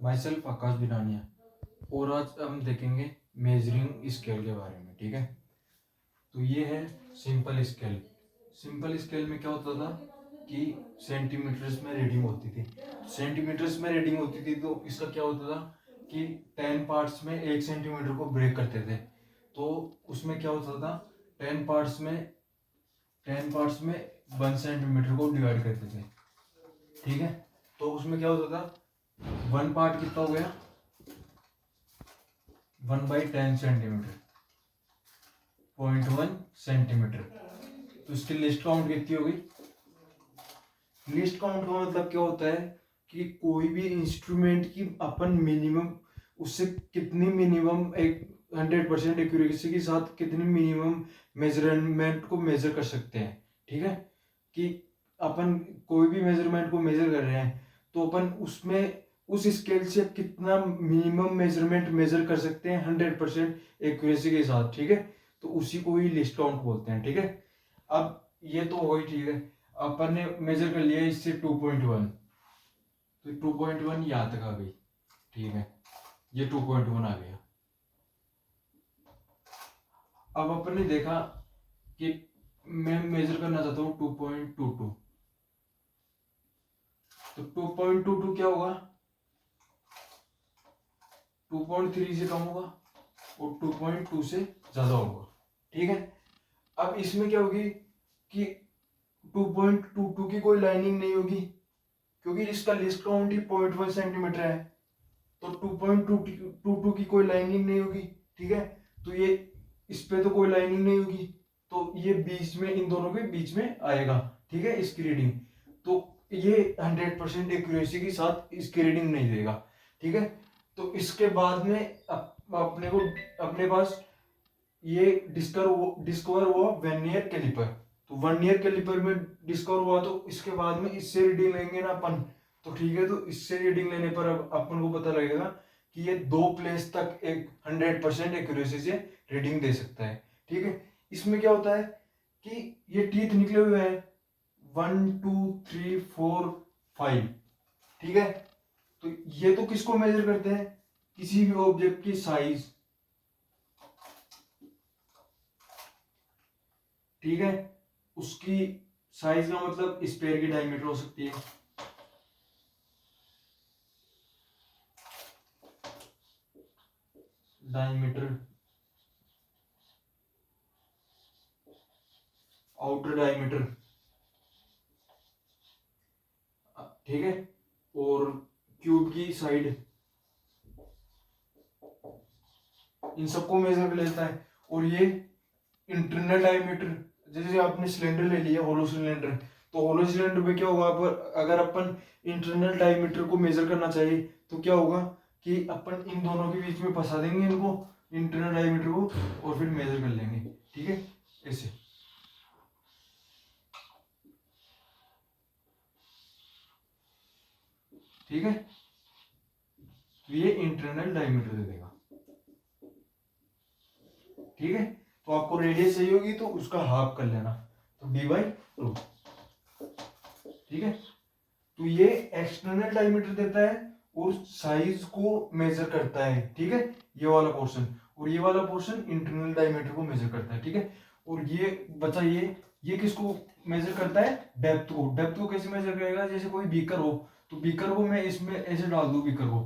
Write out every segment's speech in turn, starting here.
My self आकाश बिरानिया और आज हम देखेंगे मेजरिंग स्केल के बारे में। ठीक है, तो ये है सिंपल स्केल। सिंपल स्केल में क्या होता था कि सेंटीमीटर्स में रीडिंग होती थी। सेंटीमीटर्स में रीडिंग होती थी तो इसका क्या होता था कि 10 पार्ट्स में 1 सेंटीमीटर को ब्रेक करते थे। तो उसमें क्या होता था 10 पार्ट्स में 1 सेंटीमीटर को डिवाइड करते थे। ठीक है, तो उसमें क्या होता था 1 पार्ट कितना हो गया 1/10 सेंटीमीटर 0.1 सेंटीमीटर। तो इसकी लिस्ट काउंट कितनी होगी। लिस्ट काउंट का मतलब क्या होता है कि कोई भी इंस्ट्रूमेंट की अपन मिनिमम उससे कितनी मिनिमम एक 100% एक्यूरेसी के साथ कितनी मिनिमम मेजरमेंट को मेजर कर सकते हैं। ठीक है, कि अपन कोई भी मेजरमेंट को मेजर कर रहे हैं तो अपन उसमें उस स्केल से कितना मिनिमम मेजरमेंट मेजर कर सकते हैं 100% एक्यूरेसी के साथ। ठीक है, तो उसी को ही लिस्ट काउंट बोलते हैं। ठीक है, अब ये तो हो ही ठीक है, अपन ने मेजर कर लिया इससे 2.1, तो 2.1 यहाँ तक आ गई। ठीक है, ये 2.1 आ गया। अब अपन ने देखा कि मैं मेजर करना चाहता हूँ 2.22, तो 2.22 क्या होगा 2.3 से कम होगा और 2.2 से ज्यादा होगा। ठीक है, अब इसमें क्या होगी कि 2.22 की कोई लाइनिंग नहीं होगी क्योंकि इसका लिस्ट काउंट ही 0.1 सेंटीमीटर है, तो 2.22 की कोई लाइनिंग नहीं होगी। ठीक है, तो ये इस पे तो कोई लाइनिंग नहीं होगी, तो ये बीच में इन दोनों के बीच में आएगा। ठीक है, इसकी रीडिंग तो ये 100% एक्यूरेसी के साथ इसकी रीडिंग नहीं देगा। ठीक है, तो इसके बाद में अपने पास ये डिस्कवर हुआ वर्नियर कैलिपर। तो वर्नियर कैलिपर में डिस्कवर हुआ तो इसके बाद में इससे रीडिंग लेंगे ना अपन, तो ठीक है, तो इससे रीडिंग लेने पर अब अपन को पता लगेगा कि ये 2 प्लेस तक एक 100% एक्यूरेसी से रीडिंग दे सकता है। ठीक है, इसमें क्या होता है कि ये टीथ निकले हुए हैं 1 2 3 4 5। ठीक है, तो ये तो किसको मेजर करते हैं किसी भी ऑब्जेक्ट की साइज। ठीक है, उसकी साइज का मतलब स्पेयर की डायमीटर हो सकती है। Diameter, outer diameter. ठीक है, और क्यूब की साइड, इन सबको मेजर कर लेता है। और ये इंटरनल डायमीटर, जैसे आपने सिलेंडर ले लिया होलो सिलेंडर, तो होलो सिलेंडर में क्या होगा पर अगर अपन इंटरनल डायमीटर को मेजर करना चाहिए तो क्या होगा कि अपन इन दोनों के बीच में फंसा देंगे इनको इंटरनल डायमीटर को और फिर मेजर कर लेंगे। ठीक है, ऐसे। ठीक है, तो ये इंटरनल डायमीटर दे देगा। ठीक है, तो आपको रेडियस चाहिए होगी तो उसका हाफ कर लेना, तो d/2। ठीक है, तो ये एक्सटर्नल डायमीटर देता है और साइज को मेजर करता है। ठीक है, ये वाला पोर्शन, और ये वाला पोर्शन इंटरनल डायमीटर को मेजर करता है। ठीक है, और ये बचा ये किसको मेजर करता है डेप्थ को। डेप्थ को कैसे मेजर करेगा, जैसे कोई बीकर हो तो बीकर को मैं इसमें ऐसे डाल दूं बीकर को,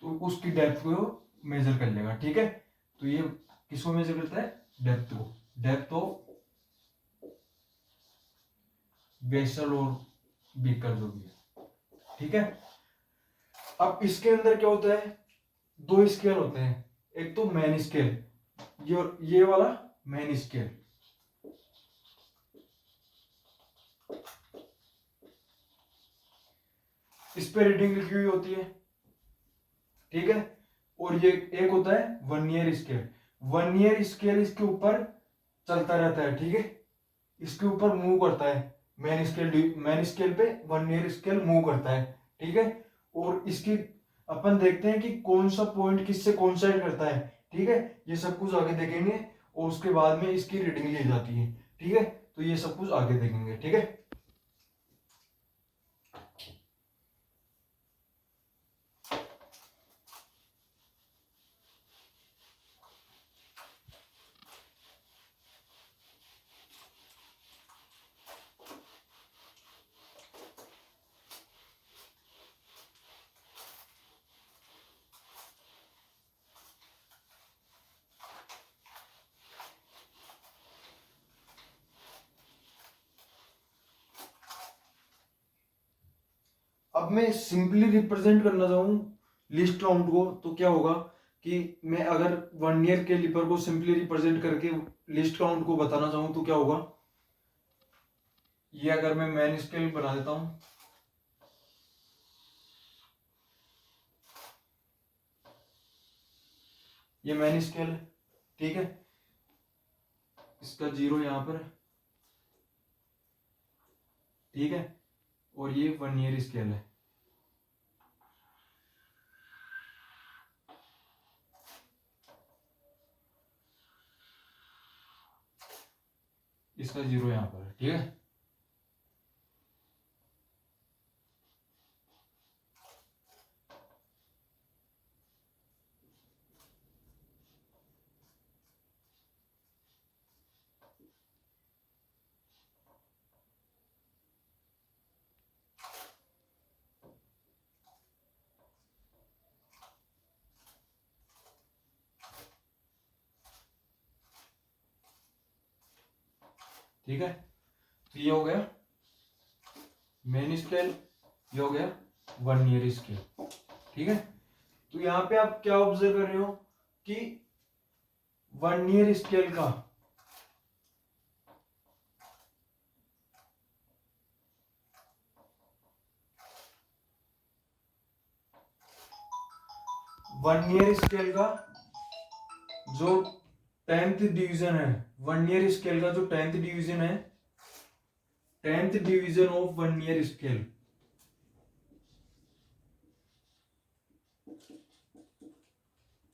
तो उसकी डेप्थ को मेजर कर लेगा। ठीक है, तो ये किसको मेजर करता है डेप्थ को, डेप्थ ऑफ वेसल और बीकर जो भी है। ठीक है, अब इसके अंदर क्या होता है 2 स्केल होते हैं, एक तो मेन स्केल, ये वाला मेन स्केल, इस पे रीडिंग लिखी हुई होती है। ठीक है, और ये एक होता है वर्नियर स्केल। वर्नियर स्केल इसके ऊपर चलता रहता है। ठीक है, इसके ऊपर मूव करता है, मेन स्केल पे वर्नियर स्केल मूव करता है। ठीक है, और इसकी अपन देखते हैं कि कौन सा पॉइंट किससे कोइंसाइड करता है। ठीक है, ये सब कुछ आगे देखेंगे और उसके बाद में इसकी रीडिंग ली जाती है। ठीक है, तो ये सब कुछ आगे देखेंगे। ठीक है, अब मैं सिंपली रिप्रेजेंट करना चाहूँ लिस्ट काउंट को, तो क्या होगा कि मैं अगर 1 ईयर कैलिपर को सिंपली रिप्रेजेंट करके लिस्ट काउंट को बताना चाहूँ तो क्या होगा, ये अगर मैं मैन स्केल बना देता हूँ, ये मैन स्केल है, ठीक है, इसका 0 यहाँ पर है, ठीक है, और ये 1 ईयर स्केल है। इसका 0 यहाँ पर है, ठीक है। ठीक है, तो ये हो गया मेन स्केल, ये हो गया 1 ईयर स्केल, ठीक है। तो यहाँ पे आप क्या ऑब्जर्व कर रहे हो कि 1 ईयर स्केल का 1 ईयर स्केल का जो 10th डिवीजन है, 1 ईयर स्केल का जो 10th डिवीजन है, 10th division of 1 year scale,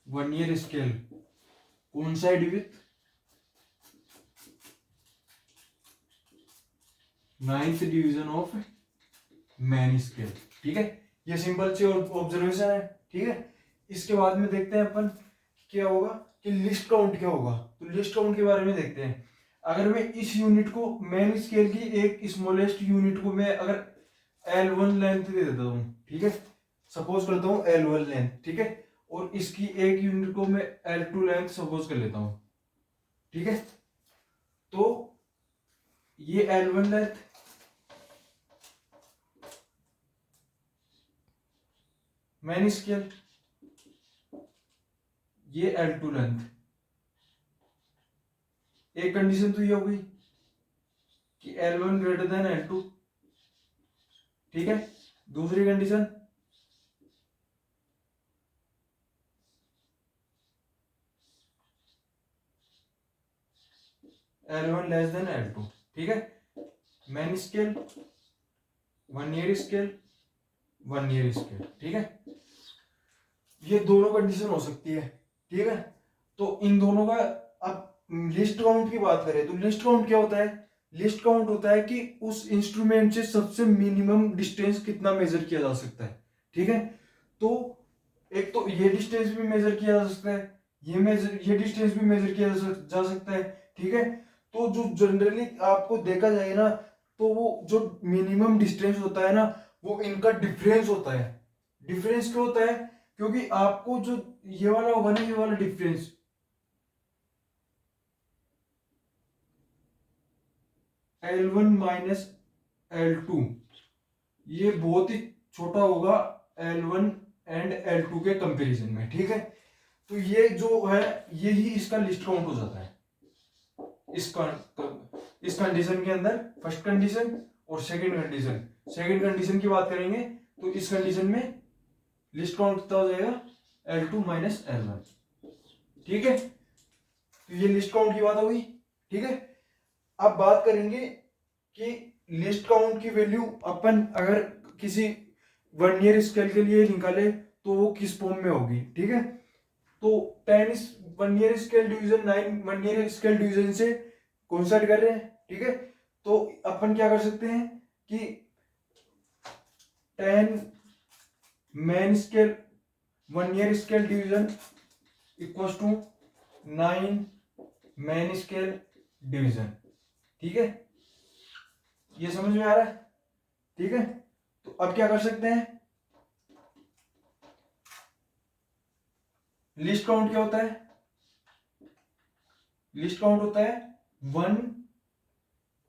1 year scale coincide with 9th division of main scale, ठीक है। ये सिंपल सी ऑब्जर्वेशन है, ठीक है। इसके बाद में देखते हैं अपन क्या होगा कि लिस्ट काउंट क्या होगा। तो लिस्ट काउंट के बारे में देखते हैं। अगर मैं इस यूनिट को मैन स्केल की एक स्मॉलेस्ट यूनिट को मैं अगर L1 लेंथ दे देता हूँ, ठीक है, सपोज करता हूँ L1 लेंथ, ठीक है, और इसकी एक यूनिट को मैं L2 लेंथ सपोज कर लेता हूँ, ठीक है। तो ये L1 लेंथ, मैन स्केल, ये L2 लेंथ। एक कंडीशन तो ये हो गई कि L1 ग्रेटर देन L2, ठीक है। दूसरी condition L1 less than L2, ठीक है। Man scale, 1 year scale, 1 year scale, ठीक है। ये दोनों कंडीशन हो सकती है, ठीक है। तो इन दोनों का अब लिस्ट काउंट की बात करें तो लिस्ट काउंट क्या होता है? लिस्ट काउंट होता है कि उस इंस्ट्रूमेंट से सबसे मिनिमम डिस्टेंस कितना मेजर किया जा सकता है, ठीक है। तो एक तो ये डिस्टेंस भी मेजर किया जा सकता है, ये डिस्टेंस भी मेजर किया जा सकता है, ठीक है। तो जो जनरली आपको देखा जाए ना, तो वो जो मिनिमम डिस्टेंस होता है ना, वो इनका डिफरेंस होता है। डिफरेंस क्यों होता है? क्योंकि आपको जो ये वाला होगा ना, ये वाला डिफरेंस, L1 माइनस L2, ये बहुत ही छोटा होगा L1 एंड L2 के कंपैरिजन में, ठीक है। तो ये जो है, यही इसका लिस्ट काउंट हो जाता है इस कंडीशन के अंदर। फर्स्ट कंडीशन और सेकंड कंडीशन की बात करेंगे तो इस कंडीशन में लिस्ट काउंट कितना हो जाएगा? L2 माइनस L1, ठीक है। तो ये लिस्ट काउंट की बात होगी, ठीक है। अब बात करेंगे कि लिस्ट काउंट की वैल्यू अपन अगर किसी 1 ईयर स्केल के लिए निकाले तो वो किस फॉर्म में होगी, ठीक है। तो 10 1 year scale division 9 1 year scale division से कोइंसाइड कर रहे हैं, ठीक है। तो अपन क्या कर सकते हैं कि 10 main scale 1 year scale division equals to 9 main scale division, ठीक है। ये समझ में आ रहा है, ठीक है। तो अब क्या कर सकते हैं? लिस्ट काउंट क्या होता है? लिस्ट काउंट होता है 1,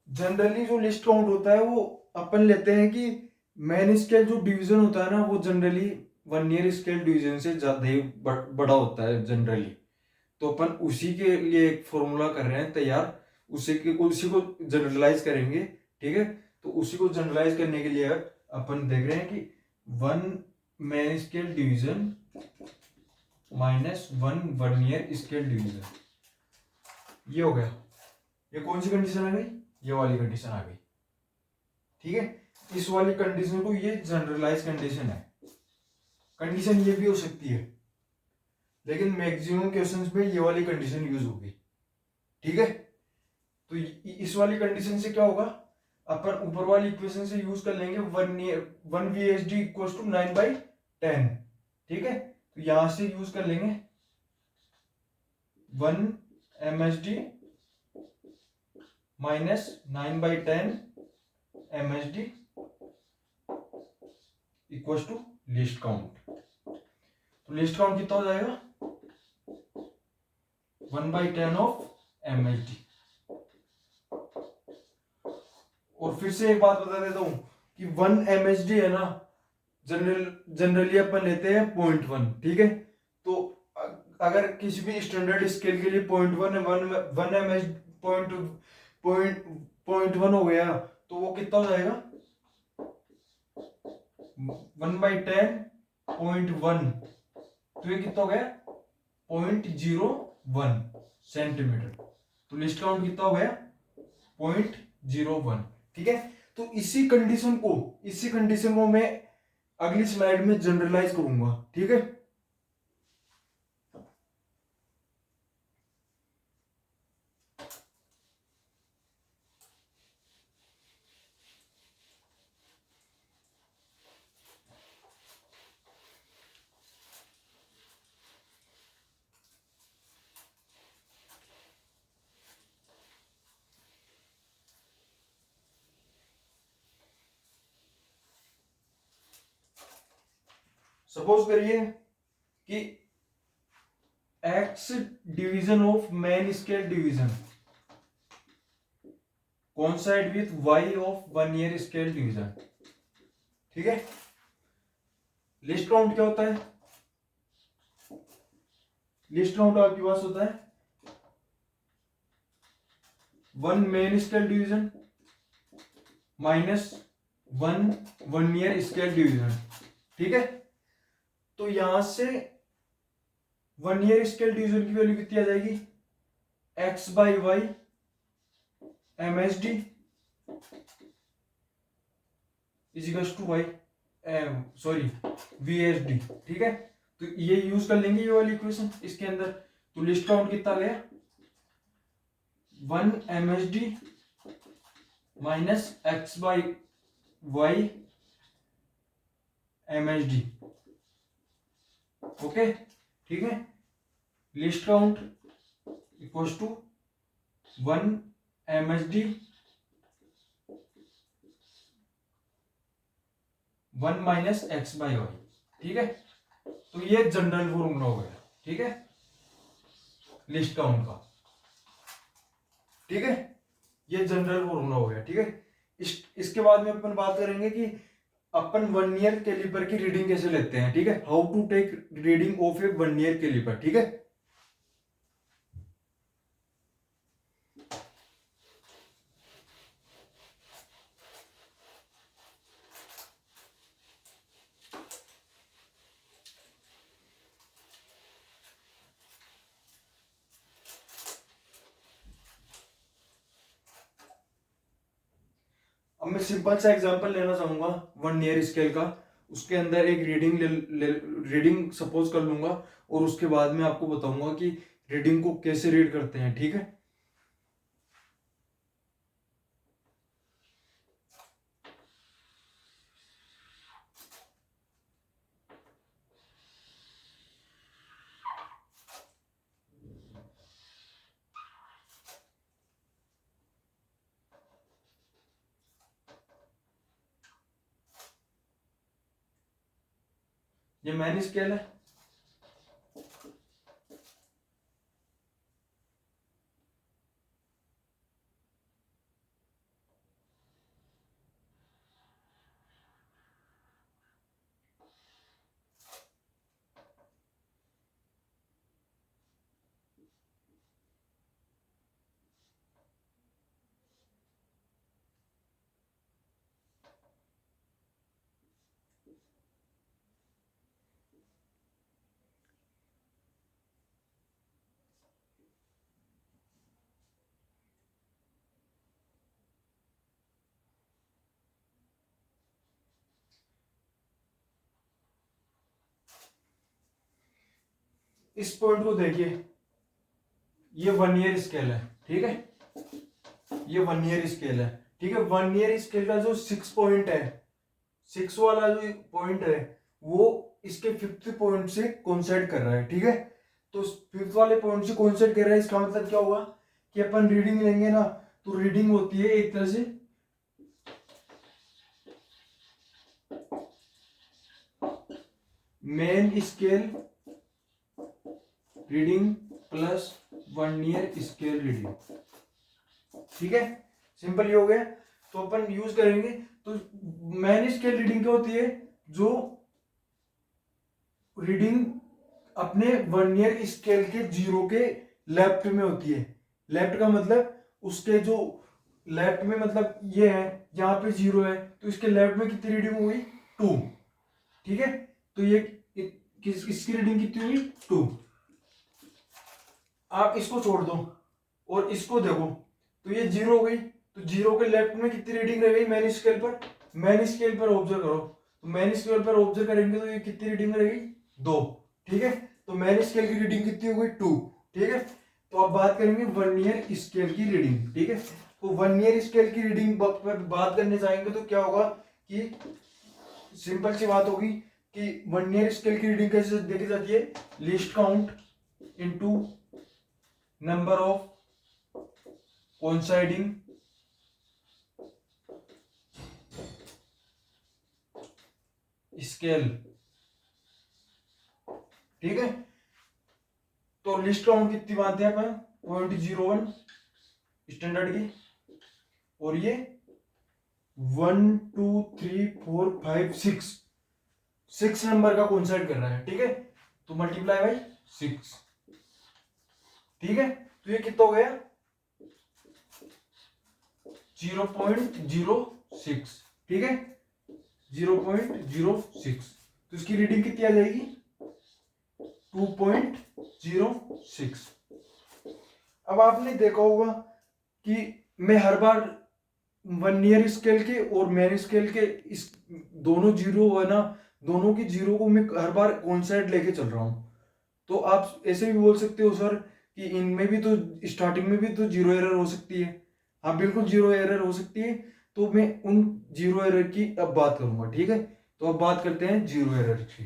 जनरली जो लिस्ट काउंट होता है वो अपन लेते हैं कि मैन स्केल जो डिवीजन होता है ना वो जनरली वर्नियर स्केल डिवीजन से ज्यादा ही बड़ा होता है जनरली। तो अपन उसी के लिए एक फॉर्मूला कर रहे हैं तैयार, उसी को जनरलाइज करेंगे। ठीक है, तो उसी को जनरलाइज करने के लिए अपन देख रहे हैं कि one man scale division minus one vernier scale division, ये हो गया। ये कौन सी कंडीशन आ गई? ये वाली कंडीशन आ गई। ठीक है, इस वाली कंडीशन को ये जनरलाइज कंडीशन है। कंडीशन ये भी हो सकती है, लेकिन मैक्सिमम क्वेश्चंस में ये वाली कंडीशन यूज होगी। ठीक है, तो इस वाली कंडीशन से क्या होगा, अपन ऊपर वाली इक्वेशन से यूज कर लेंगे one V H D equal to 9/10। ठीक है, तो यहां से यूज कर लेंगे 1 MSD minus 9/10 MSD equal to least count. तो लिस्ट काउंट कितना हो जाएगा? 1/10 ऑफ MSD। और फिर से एक बात बता देता हूं कि 1 MSD है ना, जनरली अपन लेते हैं 0.1। ठीक है, तो अगर किसी भी स्टैंडर्ड स्केल के लिए 0.1 MSD पॉइंट 1 हो गया, तो वो कितना हो जाएगा? 1/10.1, तो ये कितना हो गया? 0.01 सेंटीमीटर। तो लिस्ट काउंट कितना हो गया? 0.01। ठीक है, तो इसी कंडीशन को मैं अगली स्लाइड में जनरलाइज करूंगा। ठीक है, सपोज करिए कि x division of main scale division coincide with y of vernier scale division. ठीक है, लिस्ट काउंट क्या होता है? लिस्ट काउंट आपके पास होता है 1 main scale division minus 1 vernier scale division. ठीक है, तो यहां से वर्नियर स्केल डिवीजन की वैल्यू कितनी आ जाएगी? x/y MSD is equal to y sorry VSD। ठीक है, तो ये यूज कर लेंगे ये वाली इक्वेशन इसके अंदर। तो लिस्ट काउंट कितना गया? 1 MSD minus x/y MSD। Okay, ठीक है, least count equal to 1 MSD 1 minus x/y। ठीक है, तो ये जनरल फॉर्मूला हो गया। ठीक है, लिस्ट काउंट का। ठीक है, ये जनरल फॉर्मूला हो गया। ठीक है, इसके बाद में अपन बात करेंगे कि अपन वर्नियर कैलिपर की रीडिंग कैसे लेते हैं। ठीक है, how to take reading of a vernier caliper. ठीक है, अब मैं सिंपल सा एग्जांपल लेना चाहूंगा वर्नियर स्केल का। उसके अंदर एक रीडिंग सपोज कर लूंगा और उसके बाद में आपको बताऊंगा कि रीडिंग को कैसे रीड करते हैं। ठीक है, ये मैन स्केल है। इस पॉइंट को देखिए, ये 1 ईयर स्केल है, ठीक है, ये 1 ईयर स्केल है, ठीक है। 1 ईयर स्केल का जो 6 पॉइंट है, 6 वाला जो पॉइंट है वो इसके 5th पॉइंट से कोइंसाइड कर रहा है, ठीक है। तो 5th वाले पॉइंट से कोइंसाइड कर रहा है, इसका मतलब क्या हुआ कि अपन रीडिंग लेंगे ना, तो रीडिंग होती है एक तरह से main scale reading plus 1 year scale reading, ठीक है। सिंपल ये हो गया। तो अपन यूज करेंगे, तो मेन स्केल रीडिंग क्या होती है, जो रीडिंग अपने 1 ईयर स्केल के 0 के लेफ्ट में होती है। लेफ्ट का मतलब उसके जो लेफ्ट में मतलब ये है, यहाँ पे 0 है, तो इसके लेफ्ट में कितनी रीडिंग हुई, 2, ठीक है। तो ये इसकी रीडिंग कितनी हुई, 2। आप इसको छोड़ दो और इसको देखो, तो ये 0 हो गई, तो 0 के लेफ्ट में कितनी रीडिंग रह गई मेन स्केल पर, मेन स्केल पर ऑब्जर्व करो, तो मेन स्केल पर ऑब्जर्व करेंगे तो ये कितनी रीडिंग रहेगी, 2, ठीक है। तो मेन स्केल की रीडिंग कितनी हो गई, 2, ठीक है। तो अब बात करेंगे 1 ईयर स्केल की रीडिंग, ठीक है। तो 1 ईयर स्केल की रीडिंग पर बात करने जाएंगे तो क्या होगा कि सिंपल सी बात होगी कि 1 ईयर स्केल की रीडिंग कैसे देखी जाती है, least count into number of coinciding scale, ठीक है। तो लिस्ट काउंट कितनी मानते हैं अपन, 0.01 स्टैंडर्ड की, और ये 1 2 3 4 5 6 नंबर का कोइंसाइड कर रहा है, ठीक है। तो मल्टीप्लाई बाई 6, ठीक है। तो ये कितना हो गया, 0.06, ठीक है, 0.06। तो इसकी रीडिंग कितनी आ जाएगी, 2.06। अब आपने देखा होगा कि मैं हर बार 1 ईयर स्केल के और मेन स्केल के इस दोनों 0 है ना, दोनों की 0 को मैं हर बार कोइंसाइड लेके चल रहा हूं। तो आप ऐसे भी बोल सकते हो सर कि इनमें भी तो स्टार्टिंग में भी तो 0 एरर हो सकती है। हाँ बिल्कुल 0 एरर हो सकती है। तो मैं उन 0 एरर की अब बात करूंगा, ठीक है। तो अब बात करते हैं 0 एरर की।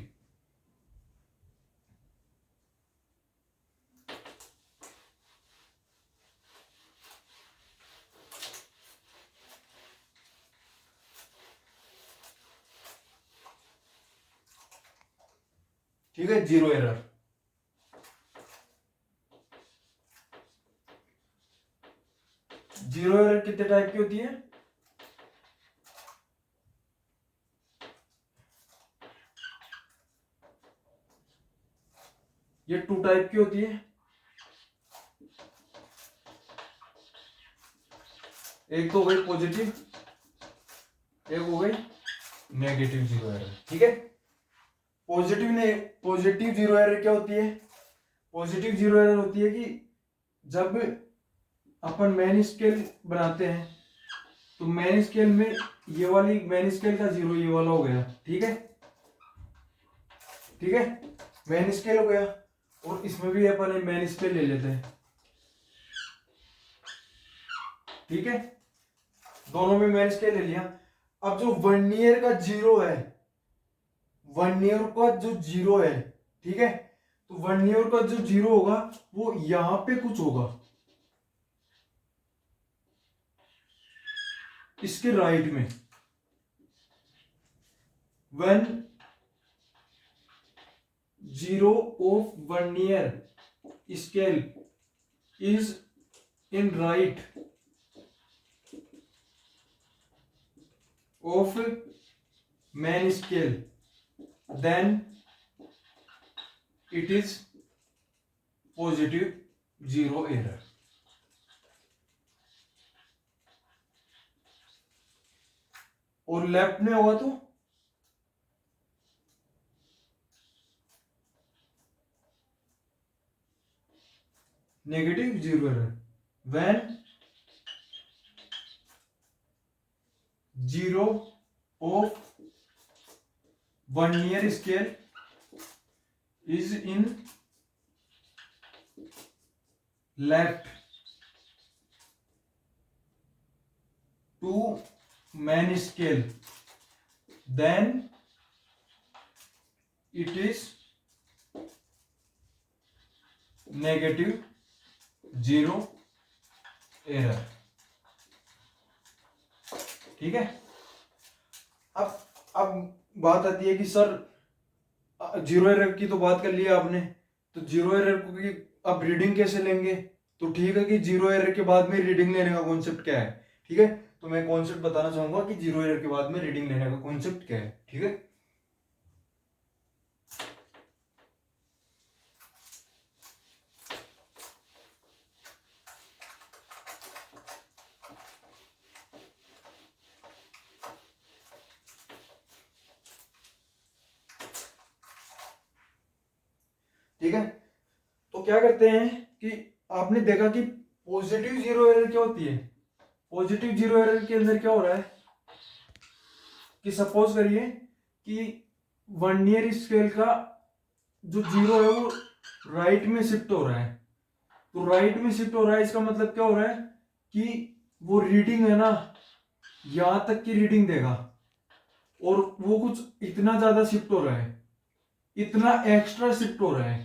ठीक है, 0 एरर। जीरो एरर कितने टाइप की होती है, ये 2 टाइप की होती है। एक तो हो गई पॉजिटिव, एक हो गई नेगेटिव 0 एरर, ठीक है। पॉजिटिव 0 एरर क्या होती है, पॉजिटिव 0 एरर होती है कि जब अपन मेन स्केल बनाते हैं तो मेन स्केल में ये वाली मेन स्केल का 0 ये वाला हो गया, ठीक है, ठीक है, मेन स्केल हो गया। और इसमें भी अपन मेन स्केल ले लेते हैं, ठीक है, दोनों में मेन स्केल ले लिया। अब जो 1 ईयर का 0 है, 1 ईयर का जो 0 है, ठीक है, तो 1 ईयर का जो 0 होगा वो यहां पे कुछ होगा, इसके राइट में। when 0 of 1 year scale is in right of main scale, then it is positive 0 error। और लेफ्ट में होगा तो negative 0 error. when 0 of 1 year scale is in left to main scale, then it is negative zero error. ठीक है। अब बात आती है कि सर जीरो एरर की तो बात कर लिया आपने, तो जीरो एरर की अब रीडिंग कैसे लेंगे? तो ठीक है कि जीरो एरर के बाद में रीडिंग लेने का कॉन्सेप्ट क्या है। ठीक है, तो मैं कॉन्सेप्ट बताना चाहूंगा कि जीरो एरर के बाद में रीडिंग लेने का कॉन्सेप्ट क्या है। ठीक है, ठीक है। तो क्या करते हैं कि आपने देखा कि पॉजिटिव जीरो एरर क्या होती है। पॉजिटिव जीरो एरर के अंदर क्या हो रहा है कि सपोज करिए कि वर्नियर स्केल का जो जीरो है वो राइट में शिफ्ट हो रहा है। तो राइट में शिफ्ट हो रहा है, इसका मतलब क्या हो रहा है कि वो रीडिंग है ना, यहां तक की रीडिंग देगा, और वो कुछ इतना ज्यादा शिफ्ट हो रहा है, इतना एक्स्ट्रा शिफ्ट हो रहा है।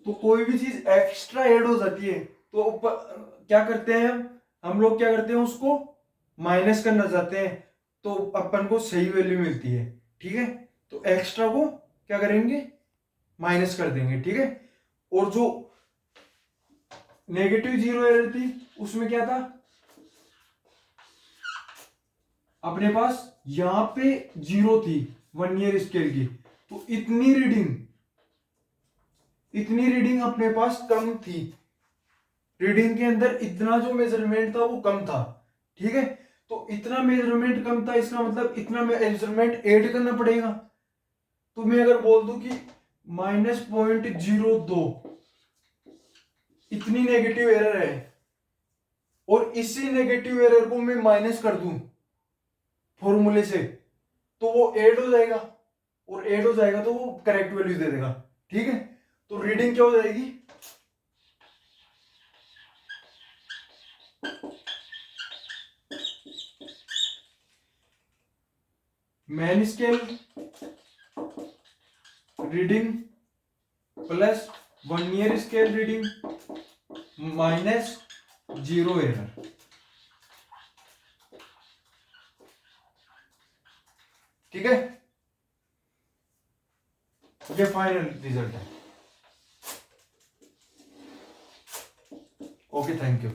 तो कोई भी चीज एक्स्ट्रा ऐड हो जाती है तो क्या करते हैं हम लोग क्या करते हैं, उसको माइनस करना चाहते हैं, तो अपन को सही वैल्यू मिलती है। ठीक है, तो एक्स्ट्रा को क्या करेंगे, माइनस कर देंगे। ठीक है, और जो नेगेटिव जीरो एरर थी उसमें क्या था, अपने पास यहां पे जीरो थी वर्नियर स्केल की, तो इतनी रीडिंग अपने पास कम थी, रीडिंग के अंदर इतना जो मेजरमेंट था वो कम था। ठीक है, तो इतना मेजरमेंट कम था, इसका मतलब इतना मेजरमेंट ऐड करना पड़ेगा। तो मैं अगर बोल दूं कि -0.02 इतनी नेगेटिव एरर है, और इसी नेगेटिव एरर को मैं माइनस कर दूं फॉर्मूले से, तो वो ऐड हो जाएगा, और ऐड हो जाएगा तो वो करेक्ट वैल्यू दे देगा। ठीक है, तो रीडिंग क्या हो जाएगी, main scale reading plus vernier scale reading minus zero error. ठीक है, ये फाइनल रिजल्ट है। Okay, thank you.